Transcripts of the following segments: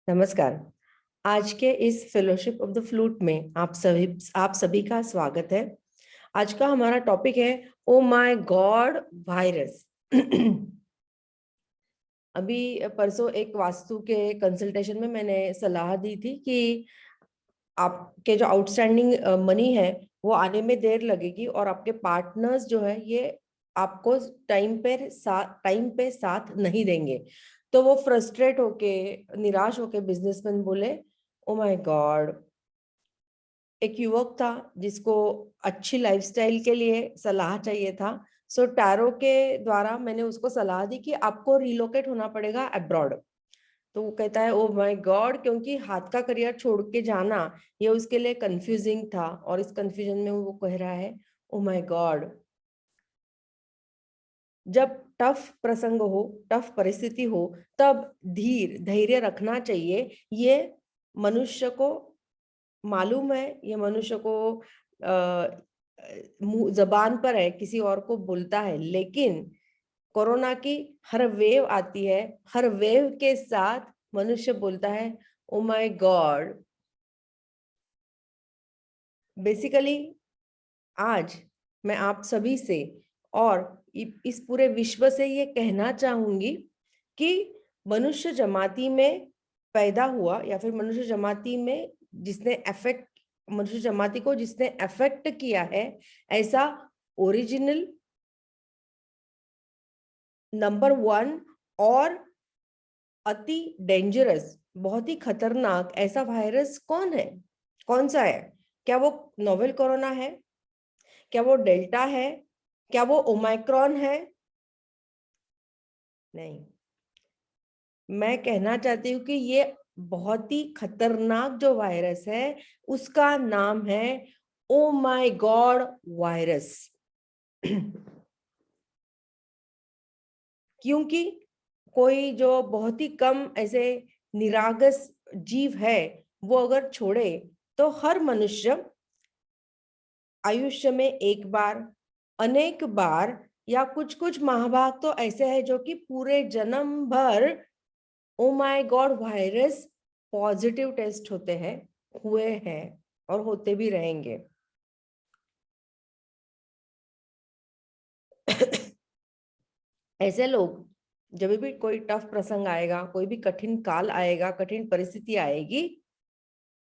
नमस्कार। आज के इस फेलोशिप ऑफ द फ्लूट में आप सभी का स्वागत है। आज का हमारा टॉपिक है ओ माय गॉड वायरस। अभी परसों एक वास्तु के कंसल्टेशन में मैंने सलाह दी थी कि आपके जो आउटस्टैंडिंग मनी है वो आने में देर लगेगी और आपके पार्टनर्स जो है ये आपको टाइम पे साथ नहीं देंगे। तो वो फ्रस्ट्रेट होके निराश होके बिजनेसमैन बोले ओ माय गॉड। एक युवक था जिसको अच्छी लाइफस्टाइल के लिए सलाह चाहिए था। सो टैरो के द्वारा मैंने उसको सलाह दी कि आपको रिलोकेट होना पड़ेगा अब्रॉड। तो वो कहता है ओ माय गॉड, क्योंकि हाथ का करियर छोड़ के जाना ये उसके लिए कंफ्यूजिंग था और इस कंफ्यूजन में वो कह रहा है ओ माय गॉड। जब टफ प्रसंग हो, टफ परिस्थिति हो, तब धैर्य रखना चाहिए। ये मनुष्य को मालूम है, ये मनुष्य को जबान पर है, किसी और को बोलता है, लेकिन कोरोना की हर वेव आती है, हर वेव के साथ मनुष्य बोलता है ओ माय गॉड। बेसिकली आज मैं आप सभी से और इस पूरे विश्व से ये कहना चाहूंगी कि मनुष्य जमाती में पैदा हुआ या फिर मनुष्य जमाती को जिसने अफेक्ट किया है, ऐसा ओरिजिनल नंबर 1 और अति डेंजरस, बहुत ही खतरनाक ऐसा वायरस कौन सा है? क्या वो नोवेल कोरोना है? क्या वो डेल्टा है? क्या वो ओमाइक्रॉन है? नहीं, मैं कहना चाहती हूँ कि ये बहुत ही खतरनाक जो वायरस है उसका नाम है ओ माय गॉड वायरस। क्योंकि कोई जो बहुत ही कम ऐसे निरागस जीव है वो अगर छोड़े तो हर मनुष्य आयुष्य में एक बार, अनेक बार या कुछ कुछ महाभाग तो ऐसे हैं जो कि पूरे जन्म भर oh my god virus positive test होते हैं, हुए हैं और होते भी रहेंगे। ऐसे लोग जब भी कोई टफ प्रसंग आएगा, कोई भी कठिन काल आएगा, कठिन परिस्थिति आएगी,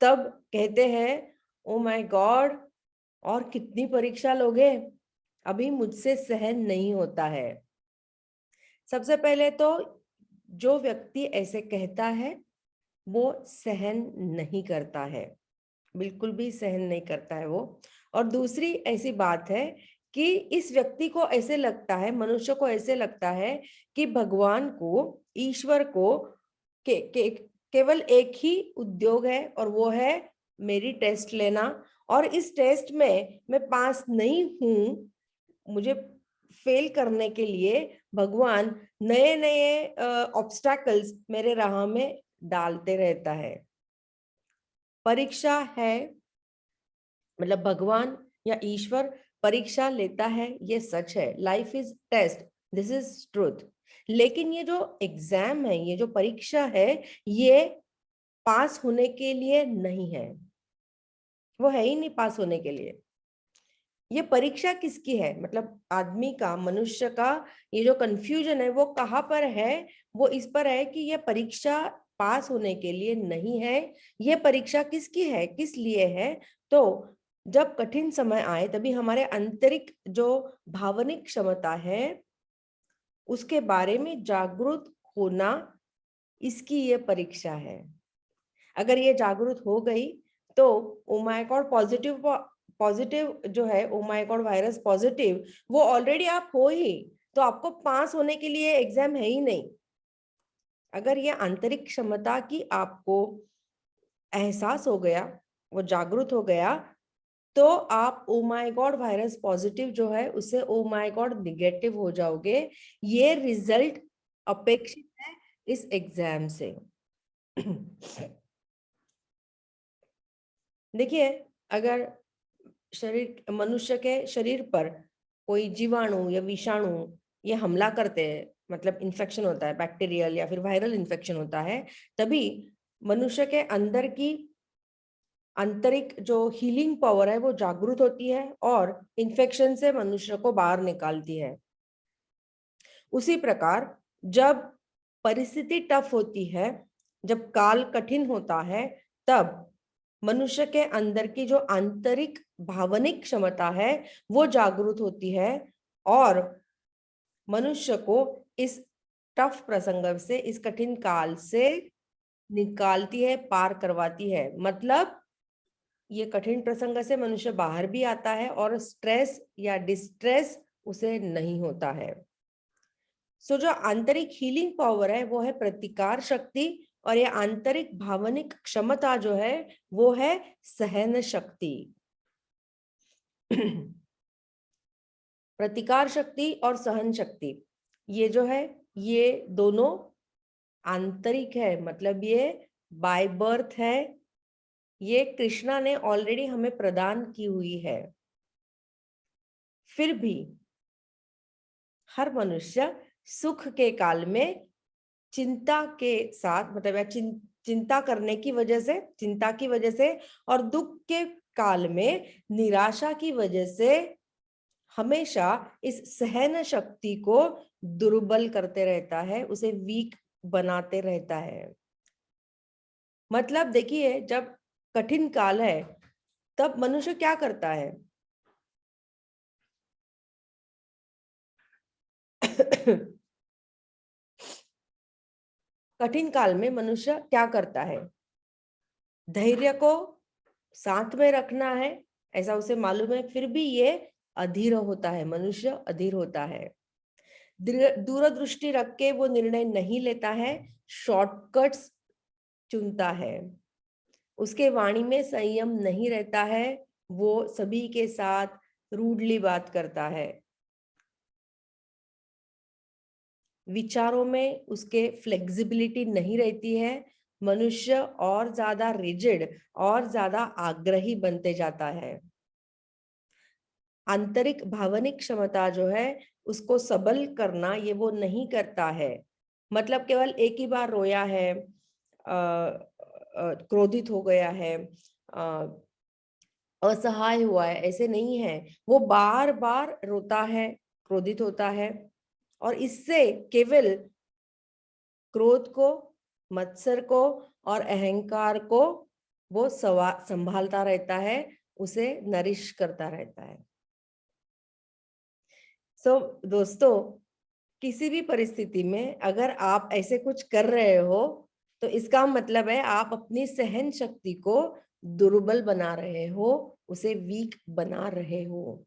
तब कहते हैं ओ माय गॉड, और कितनी परीक्षा लोगे, अभी मुझसे सहन नहीं होता है। सबसे पहले तो जो व्यक्ति ऐसे कहता है वो सहन नहीं करता है, बिल्कुल भी सहन नहीं करता है वो। और दूसरी ऐसी बात है कि इस व्यक्ति को ऐसे लगता है, मनुष्य को ऐसे लगता है कि भगवान को, ईश्वर को केवल एक ही उद्योग है और वो है मेरी टेस्ट लेना। और इस टेस्ट में मैं पास नहीं हूं, मुझे फेल करने के लिए भगवान नए नए ऑब्स्टैकल्स मेरे राह में डालते रहता है। परीक्षा है, मतलब भगवान या ईश्वर परीक्षा लेता है, ये सच है। Life is test, this is truth. लेकिन ये जो एग्जाम है, ये जो परीक्षा है, ये पास होने के लिए नहीं है, वो है ही नहीं पास होने के लिए। ये परीक्षा किसकी है? मतलब आदमी का, मनुष्य का ये जो कंफ्यूजन है वो कहाँ पर है? वो इस पर है कि ये परीक्षा पास होने के लिए नहीं है। ये परीक्षा किसकी है, किस लिए है? तो जब कठिन समय आए तभी हमारे आंतरिक जो भावनिक क्षमता है उसके बारे में जागरूक होना, इसकी ये परीक्षा है। अगर ये जागरूक हो गई तो ओ माय गॉड पॉजिटिव, पॉजिटिव जो है ओ माय गॉड वायरस पॉजिटिव, वो ऑलरेडी आप हो ही, तो आपको पास होने के लिए एग्जाम है ही नहीं। अगर ये आंतरिक क्षमता की आपको एहसास हो गया, वो जागरूक हो गया, तो आप ओ माय गॉड वायरस पॉजिटिव जो है उससे ओ माय गॉड निगेटिव हो जाओगे। ये रिजल्ट अपेक्षित है इस एग्जाम से। देखिए, अगर मनुष्य के शरीर पर कोई जीवाणु या विषाणु ये हमला करते हैं, मतलब इन्फेक्शन होता है, बैक्टीरियल या फिर वायरल इन्फेक्शन होता है, तभी मनुष्य के अंदर की आंतरिक जो हीलिंग पावर है वो जागृत होती है और इन्फेक्शन से मनुष्य को बाहर निकालती है। उसी प्रकार जब परिस्थिति टफ होती है, जब काल कठिन होता है, तब मनुष्य के अंदर की जो आंतरिक भावनिक क्षमता है वो जागृत होती है और मनुष्य को इस टफ प्रसंग से, इस कठिन काल से निकालती है, पार करवाती है। मतलब ये कठिन प्रसंग से मनुष्य बाहर भी आता है और स्ट्रेस या डिस्ट्रेस उसे नहीं होता है। सो जो आंतरिक हीलिंग पावर है वो है प्रतिकार शक्ति, और ये आंतरिक भावनिक क्षमता जो है वो है सहन शक्ति। प्रतिकार शक्ति और सहन शक्ति ये जो है ये दोनों आंतरिक है, मतलब ये बाय बर्थ है, ये कृष्णा ने ऑलरेडी हमें प्रदान की हुई है। फिर भी हर मनुष्य सुख के काल में चिंता के साथ, मतलब या चिंता करने की वजह से, चिंता की वजह से, और दुख के काल में निराशा की वजह से हमेशा इस सहन शक्ति को दुर्बल करते रहता है, उसे वीक बनाते रहता है। मतलब देखिए, जब कठिन काल है तब मनुष्य क्या करता है? कठिन काल में मनुष्य क्या करता है? धैर्य को साथ में रखना है, ऐसा उसे मालूम है, फिर भी ये अधीर होता है, मनुष्य अधीर होता है। दूरदृष्टि रख के वो निर्णय नहीं लेता है, शॉर्टकट्स चुनता है, उसके वाणी में संयम नहीं रहता है, वो सभी के साथ रूडली बात करता है, विचारों में उसके फ्लेक्सिबिलिटी नहीं रहती है, मनुष्य और ज्यादा रिजिड और ज्यादा आग्रही बनते जाता है। आंतरिक भावनिक क्षमता जो है उसको सबल करना ये वो नहीं करता है। मतलब केवल एक ही बार रोया है, क्रोधित हो गया है, असहाय हुआ है, ऐसे नहीं है। वो बार बार रोता है, क्रोधित होता है, और इससे केवल क्रोध को, मत्सर को और अहंकार को वो संभालता रहता है, उसे नरिश करता रहता है। दोस्तों, किसी भी परिस्थिति में अगर आप ऐसे कुछ कर रहे हो तो इसका मतलब है आप अपनी सहन शक्ति को दुर्बल बना रहे हो, उसे वीक बना रहे हो।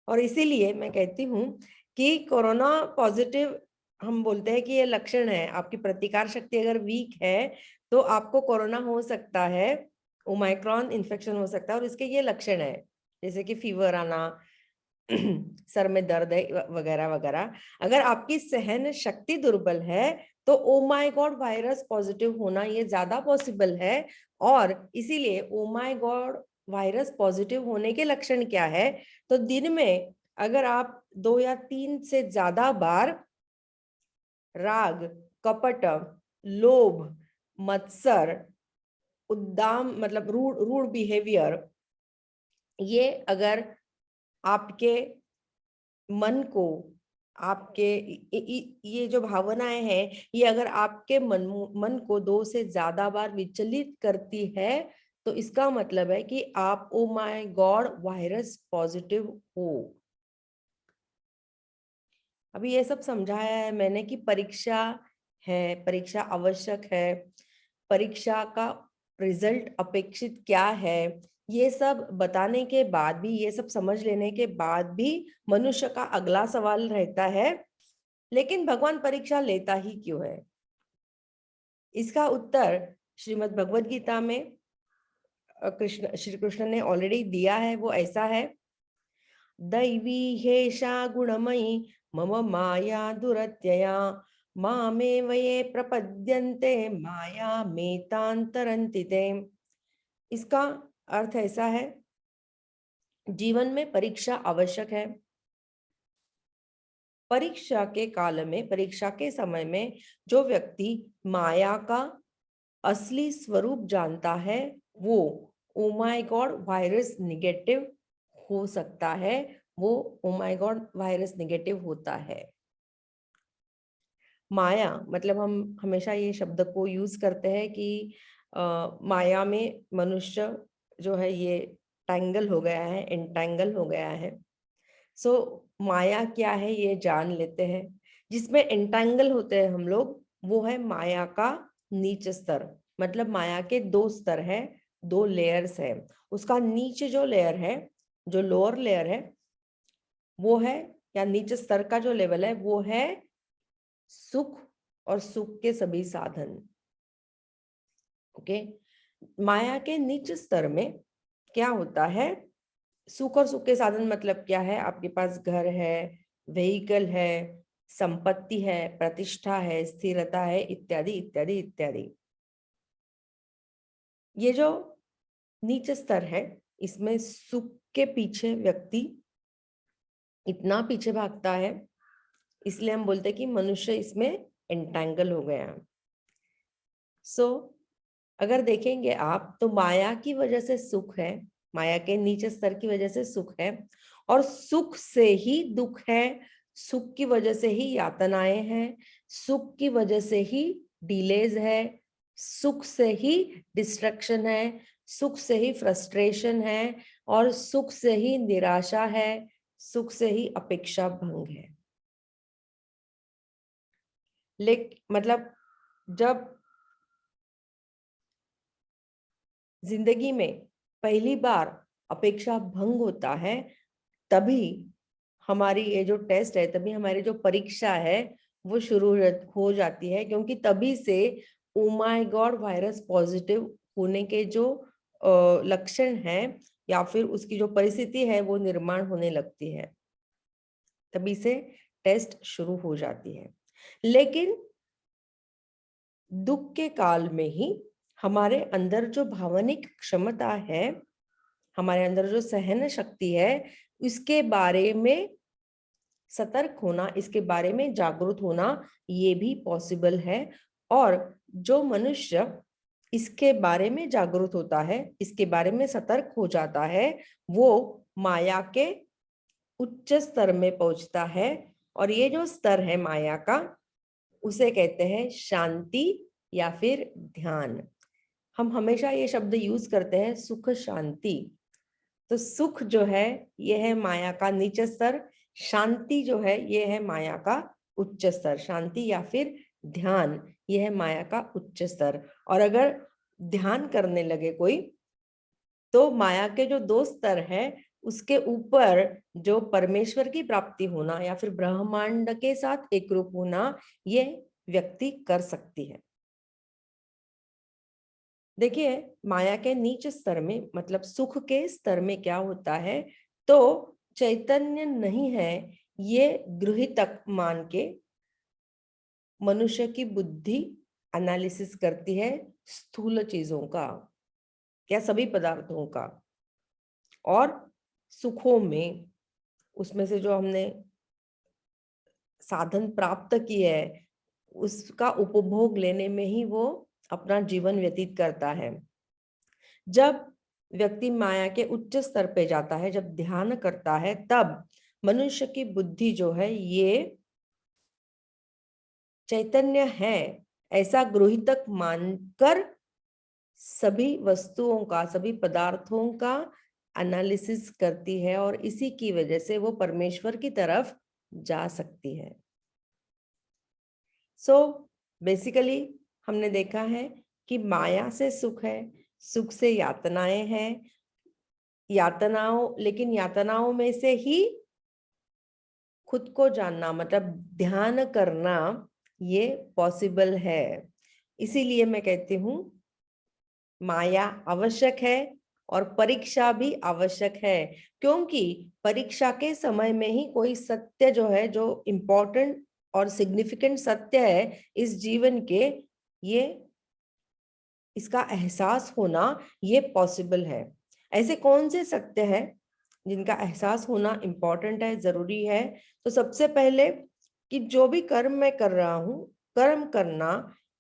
और इसीलिए मैं कहती हूँ कि कोरोना पॉजिटिव, हम बोलते हैं कि ये लक्षण है, आपकी प्रतिकार शक्ति अगर वीक है तो आपको कोरोना हो सकता है, ओमाइक्रॉन इन्फेक्शन हो सकता है, और इसके ये लक्षण है, जैसे कि फीवर आना, सर में दर्द है वगैरह वगैरह। अगर आपकी सहन शक्ति दुर्बल है तो ओ माय गॉड वायरस पॉजिटिव होना ये ज्यादा पॉसिबल है। और इसीलिए ओ माय गॉड वायरस पॉजिटिव होने के लक्षण क्या है? तो दिन में अगर आप 2 या 3 से ज्यादा बार राग, कपट, लोभ, मत्सर, उद्दाम, मतलब रूड बिहेवियर, ये अगर आपके मन को, आपके ये जो भावनाएं हैं, ये अगर आपके मन को 2 से ज्यादा बार विचलित करती है तो इसका मतलब है कि आप ओ माय गॉड वायरस पॉजिटिव हो। अभी ये सब समझाया है मैंने कि परीक्षा है, परीक्षा आवश्यक है, परीक्षा का रिजल्ट अपेक्षित क्या है, ये सब बताने के बाद भी, ये सब समझ लेने के बाद भी मनुष्य का अगला सवाल रहता है, लेकिन भगवान परीक्षा लेता ही क्यों है? इसका उत्तर श्रीमद् भगवद गीता में श्री कृष्ण ने ऑलरेडी दिया है। वो ऐसा है, दैवी हेषा गुणमयी मम माया दुरत्यया मामे वये प्रपद्यन्ते माया मेतांतरन्ति ते। इसका अर्थ ऐसा है, जीवन में परीक्षा आवश्यक है। परीक्षा के काल में, परीक्षा के समय में जो व्यक्ति माया का असली स्वरूप जानता है वो ओ माय गॉड वायरस निगेटिव हो सकता है, वो ओ माय गॉड वायरस निगेटिव होता है। माया मतलब हम हमेशा ये शब्द को यूज करते हैं कि माया में मनुष्य जो है ये टैंगल हो गया है, एंटैंगल हो गया है। सो माया क्या है ये जान लेते हैं। जिसमें एंटैंगल होते हैं हम लोग, वो है माया का नीच स्तर। मतलब माया के दो स्तर है, दो लेयर्स है। उसका नीचे जो लेयर है, जो लोअर लेयर है, वो है, या नीचे स्तर का जो लेवल है वो है सुख और सुख के सभी साधन। ओके, माया के नीचे स्तर में क्या होता है? सुख और सुख के साधन मतलब क्या है? आपके पास घर है, व्हीकल है, संपत्ति है, प्रतिष्ठा है, स्थिरता है, इत्यादि इत्यादि इत्यादि। ये जो नीचे स्तर है, इसमें सुख के पीछे व्यक्ति इतना पीछे भागता है, इसलिए हम बोलते हैं कि मनुष्य इसमें एंटैंगल हो गया। सो अगर देखेंगे आप तो माया की वजह से सुख है, माया के नीचे स्तर की वजह से सुख है, और सुख से ही दुख है, सुख की वजह से ही यातनाएं हैं, सुख की वजह से ही डिलेज है, सुख से ही डिस्ट्रक्शन है, सुख से ही फ्रस्ट्रेशन है, और सुख से ही निराशा है, सुख से ही अपेक्षा भंग है। मतलब जब जिंदगी में पहली बार अपेक्षा भंग होता है, तभी हमारी ये जो टेस्ट है, तभी हमारी जो परीक्षा है वो शुरू हो जाती है। क्योंकि तभी से ओ माय गॉड वायरस पॉजिटिव होने के जो लक्षण हैं या फिर उसकी जो परिस्थिति है वो निर्माण होने लगती है, तभी से टेस्ट शुरू हो जाती है। लेकिन दुख के काल में ही हमारे अंदर जो भावनिक क्षमता है, हमारे अंदर जो सहन शक्ति है, इसके बारे में सतर्क होना, इसके बारे में जागरूक होना, ये भी पॉसिबल है। और जो मनुष्य इसके बारे में जागरूक होता है, इसके बारे में सतर्क हो जाता है, वो माया के उच्च स्तर में पहुंचता है। और ये जो स्तर है माया का, उसे कहते हैं शांति या फिर ध्यान। हम हमेशा ये शब्द यूज करते हैं सुख शांति। तो सुख जो है ये है माया का नीचे स्तर, शांति जो है ये है माया का उच्च स्तर। शांति या फिर ध्यान ये है माया का उच्च स्तर। और अगर ध्यान करने लगे कोई, तो माया के जो दो स्तर है उसके ऊपर जो परमेश्वर की प्राप्ति होना या फिर ब्रह्मांड के साथ एक रूप होना, ये व्यक्ति कर सकती है। देखिए, माया के नीच स्तर में मतलब सुख के स्तर में क्या होता है, तो चैतन्य नहीं है ये गृहीतक मान के मनुष्य की बुद्धि एनालिसिस करती है स्थूल चीजों का या सभी पदार्थों का। और सुखों में, उसमें से जो हमने साधन प्राप्त किए है, उसका उपभोग लेने में ही वो अपना जीवन व्यतीत करता है। जब व्यक्ति माया के उच्च स्तर पे जाता है, जब ध्यान करता है, तब मनुष्य की बुद्धि जो है ये चैतन्य है ऐसा गृहीतक मानकर सभी वस्तुओं का, सभी पदार्थों का एनालिसिस करती है, और इसी की वजह से वो परमेश्वर की तरफ जा सकती है। सो बेसिकली हमने देखा है कि माया से सुख है, सुख से यातनाएं हैं, लेकिन यातनाओं में से ही खुद को जानना मतलब ध्यान करना ये पॉसिबल है। इसीलिए मैं कहती हूँ माया आवश्यक है और परीक्षा भी आवश्यक है। क्योंकि परीक्षा के समय में ही कोई सत्य जो है, जो इम्पोर्टेंट और सिग्निफिकेंट सत्य है इस जीवन के, ये इसका एहसास होना ये पॉसिबल है। ऐसे कौन से सत्य है जिनका एहसास होना इम्पोर्टेंट है, जरूरी है? तो सबसे पहले कि जो भी कर्म मैं कर रहा हूँ, कर्म करना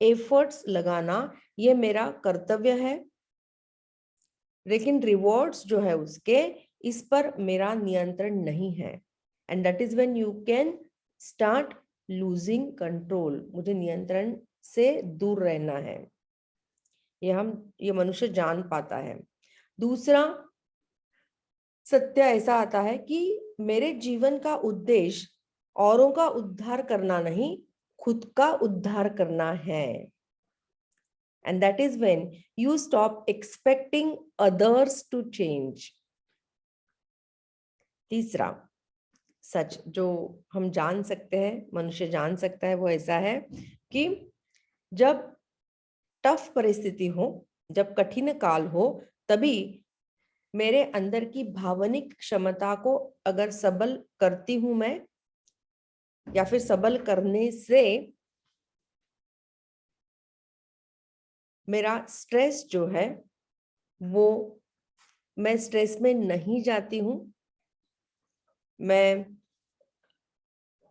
एफर्ट्स लगाना ये मेरा कर्तव्य है, लेकिन रिवॉर्ड्स जो है उसके, इस पर मेरा नियंत्रण नहीं है। And that is when you can start losing control. मुझे नियंत्रण से दूर रहना है, ये मनुष्य जान पाता है। दूसरा सत्य ऐसा आता है कि मेरे जीवन का उद्देश्य औरों का उद्धार करना नहीं, खुद का उद्धार करना है। And that is when you stop expecting others to change. तीसरा सच जो हम जान सकते हैं, मनुष्य जान सकता है, वो ऐसा है कि जब टफ परिस्थिति हो, जब कठिन काल हो, तभी मेरे अंदर की भावनिक क्षमता को अगर सबल करती हूं मैं, या फिर सबल करने से मेरा स्ट्रेस जो है वो, मैं स्ट्रेस में नहीं जाती हूं, मैं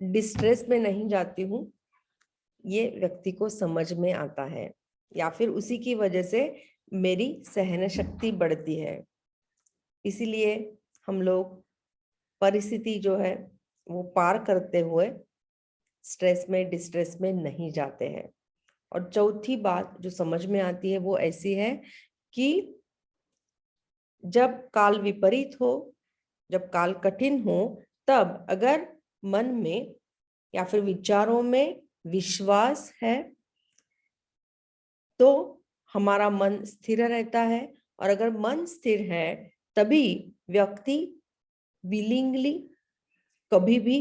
डिस्ट्रेस में नहीं जाती हूं, ये व्यक्ति को समझ में आता है, या फिर उसी की वजह से मेरी सहन शक्ति बढ़ती है। इसीलिए हम लोग परिस्थिति जो है वो पार करते हुए स्ट्रेस में डिस्ट्रेस में नहीं जाते हैं। और चौथी बात जो समझ में आती है वो ऐसी है कि जब काल विपरीत हो, जब काल कठिन हो, तब अगर मन में या फिर विचारों में विश्वास है तो हमारा मन स्थिर रहता है। और अगर मन स्थिर है तभी व्यक्ति विलिंगली, कभी भी,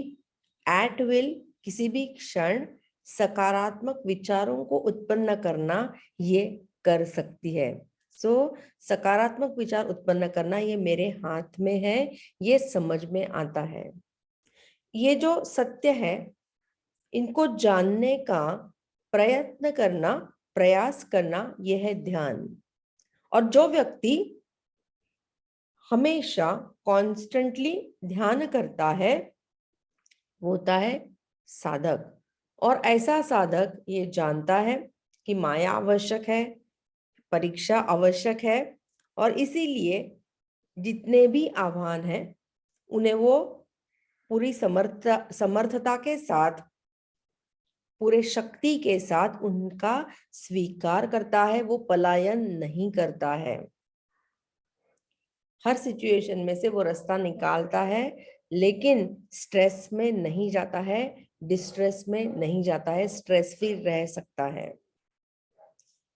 एट विल, किसी भी क्षण सकारात्मक विचारों को उत्पन्न करना ये कर सकती है। सकारात्मक विचार उत्पन्न करना ये मेरे हाथ में है, ये समझ में आता है। ये जो सत्य है, इनको जानने का प्रयत्न करना, प्रयास करना, यह है ध्यान। और जो व्यक्ति हमेशा कॉन्स्टेंटली ध्यान करता है वो होता है साधक। और ऐसा साधक ये जानता है कि माया आवश्यक है, परीक्षा आवश्यक है, और इसीलिए जितने भी आह्वान हैं उन्हें वो पूरी समर्थता के साथ, पूरे शक्ति के साथ उनका स्वीकार करता है, वो पलायन नहीं करता है। हर सिचुएशन में से वो रास्ता निकालता है, लेकिन स्ट्रेस में नहीं जाता है, डिस्ट्रेस में नहीं जाता है, स्ट्रेस फ्री रह सकता है।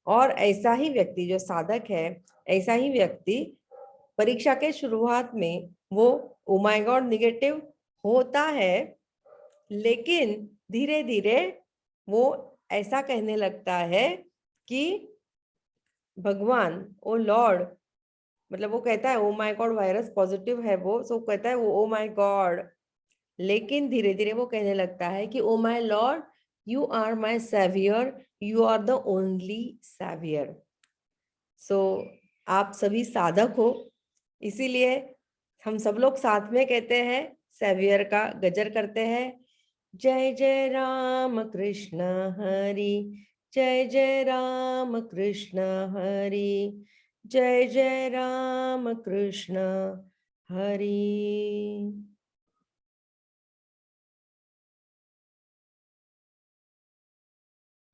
और ऐसा ही व्यक्ति जो साधक है, ऐसा ही व्यक्ति परीक्षा के शुरुआत में वो ओ माय गॉड निगेटिव होता है, लेकिन धीरे धीरे वो ऐसा कहने लगता है कि भगवान, ओ लॉर्ड, मतलब वो कहता है ओ माय गॉड वायरस पॉजिटिव है वो, सो कहता है वो ओ माय गॉड। लेकिन धीरे धीरे वो कहने लगता है कि oh my lord, you are my saviour, you are the only saviour. So आप सभी साधक हो, इसीलिए हम सब लोग साथ में कहते हैं, सेवियर का गजर करते हैं, जय जय राम कृष्ण हरि, जय जय राम कृष्ण हरि, जय जय राम कृष्ण हरि।